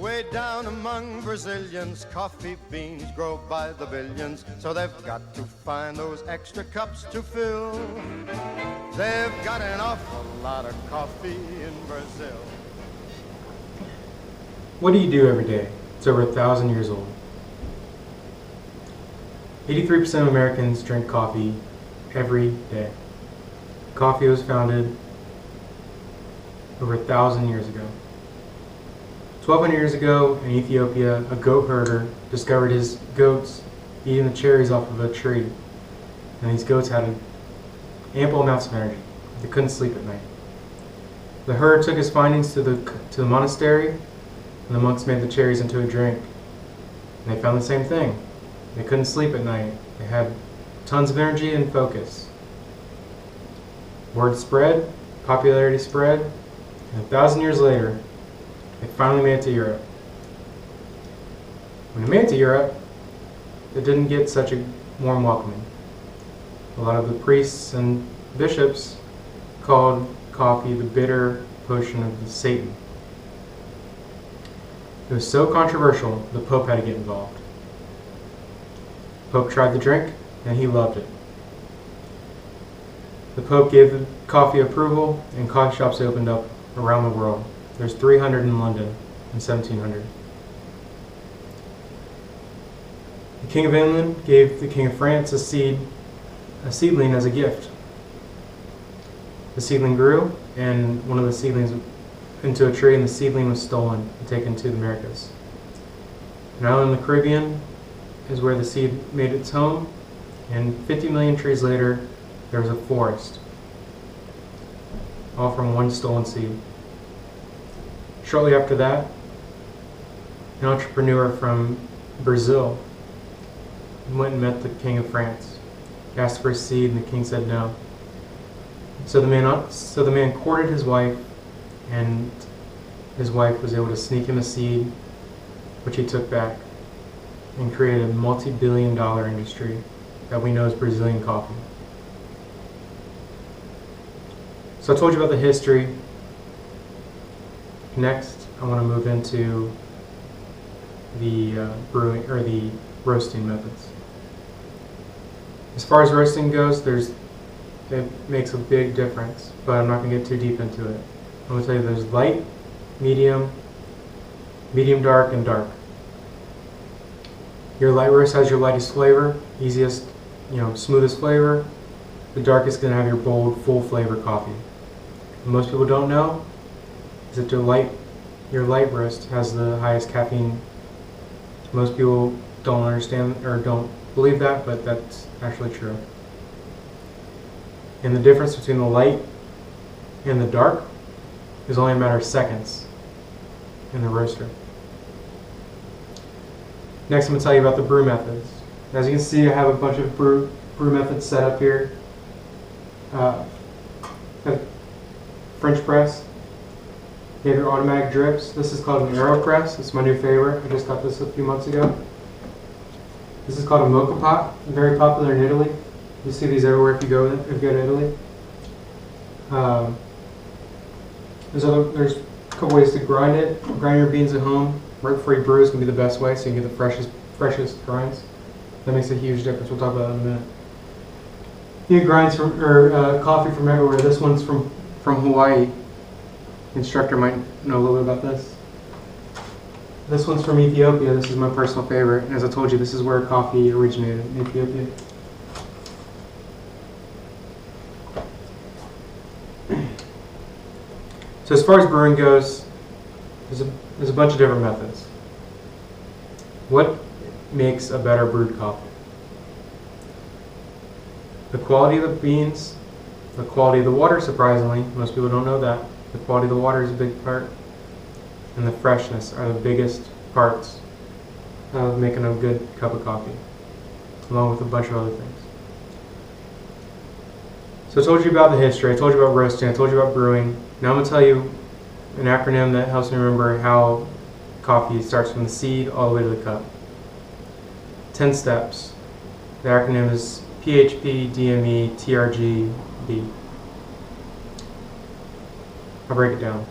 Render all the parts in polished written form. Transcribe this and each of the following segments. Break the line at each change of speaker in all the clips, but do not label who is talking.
Way down among Brazilians, coffee beans grow by the billions, so they've got to find those extra cups to fill. They've got an awful lot of coffee in Brazil.
What do you do every day? It's over 1,000 years old. 83% of Americans drink coffee every day. Coffee was founded over 1,000 years ago. 1,200 years ago in Ethiopia, a goat herder discovered his goats eating the cherries off of a tree. And these goats had ample amounts of energy. They couldn't sleep at night. The herder took his findings to the monastery, and the monks made the cherries into a drink. And they found the same thing. They couldn't sleep at night. They had tons of energy and focus. Word spread, popularity spread, and 1,000 years later, they finally made it to Europe. When they made it to Europe, it didn't get such a warm welcoming. A lot of the priests and bishops called coffee the bitter potion of Satan. It was so controversial, the Pope had to get involved. The Pope tried the drink, and he loved it. The Pope gave the coffee approval, and coffee shops opened up around the world. There's 300 in London in 1700. The King of England gave the King of France a seedling as a gift. The seedling grew, and one of the seedlings into a tree, and the seedling was stolen and taken to the Americas. An island in the Caribbean is where the seed made its home, and 50 million trees later, there was a forest, all from one stolen seed. Shortly after that, an entrepreneur from Brazil went and met the King of France. He asked for a seed, and the king said no. So the man courted his wife, and his wife was able to sneak him a seed, which he took back and created a multi-billion-dollar industry that we know as Brazilian coffee. So I told you about the history. Next, I want to move into the brewing or the roasting methods. As far as roasting goes, it makes a big difference, but I'm not going to get too deep into it. I'm going to tell you there's light, medium dark, and dark. Your light roast has your lightest flavor, easiest, smoothest flavor. The darkest is going to have your bold, full flavor coffee. What most people don't know is that your light roast has the highest caffeine. Most people don't understand or don't believe that, but that's actually true. And the difference between the light and the dark is only a matter of seconds in the roaster. Next, I'm going to tell you about the brew methods. As you can see, I have a bunch of brew methods set up here. French press. You have your automatic drips. This is called an AeroPress. It's my new favorite. I just got this a few months ago. This is called a mocha pot. Very popular in Italy. You see these everywhere if you go to Italy. There's a couple ways to grind it. Grind your beans at home right before you brew is going to be the best way, so you can get the freshest grinds. That makes a huge difference. We'll talk about that in a minute. You get grinds coffee from everywhere. This one's from Hawaii. The instructor might know a little bit about this. This one's from Ethiopia. This is my personal favorite. And as I told you, this is where coffee originated, in Ethiopia. So as far as brewing goes, there's a bunch of different methods. What makes a better brewed coffee? The quality of the beans, the quality of the water, surprisingly. Most people don't know that. The quality of the water is a big part, and the freshness are the biggest parts of making a good cup of coffee, along with a bunch of other things. So I told you about the history, I told you about roasting, I told you about brewing. Now I'm going to tell you an acronym that helps me remember how coffee starts from the seed all the way to the cup. 10 steps. The acronym is PHP, DME, TRG, B. I'll break it down.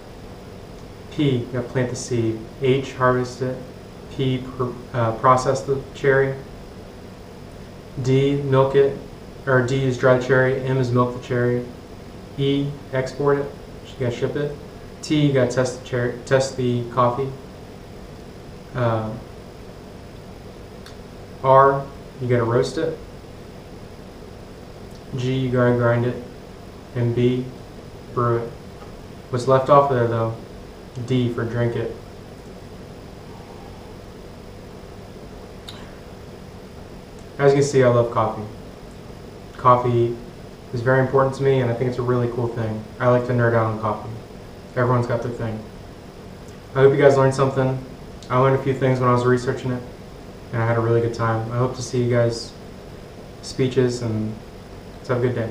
P, you gotta plant the seed. H, harvest it. P, process the cherry. D, milk it, or D is dry the cherry. M is milk the cherry. E, export it. You gotta ship it. T, you gotta test the coffee. R, you gotta roast it. G, you gotta grind it. And B, brew it. What's left off of there though? D for drink it. As you can see, I love coffee. Coffee is very important to me, and I think it's a really cool thing. I like to nerd out on coffee. Everyone's got their thing. I hope you guys learned something. I learned a few things when I was researching it, and I had a really good time. I hope to see you guys' speeches, and let's have a good day.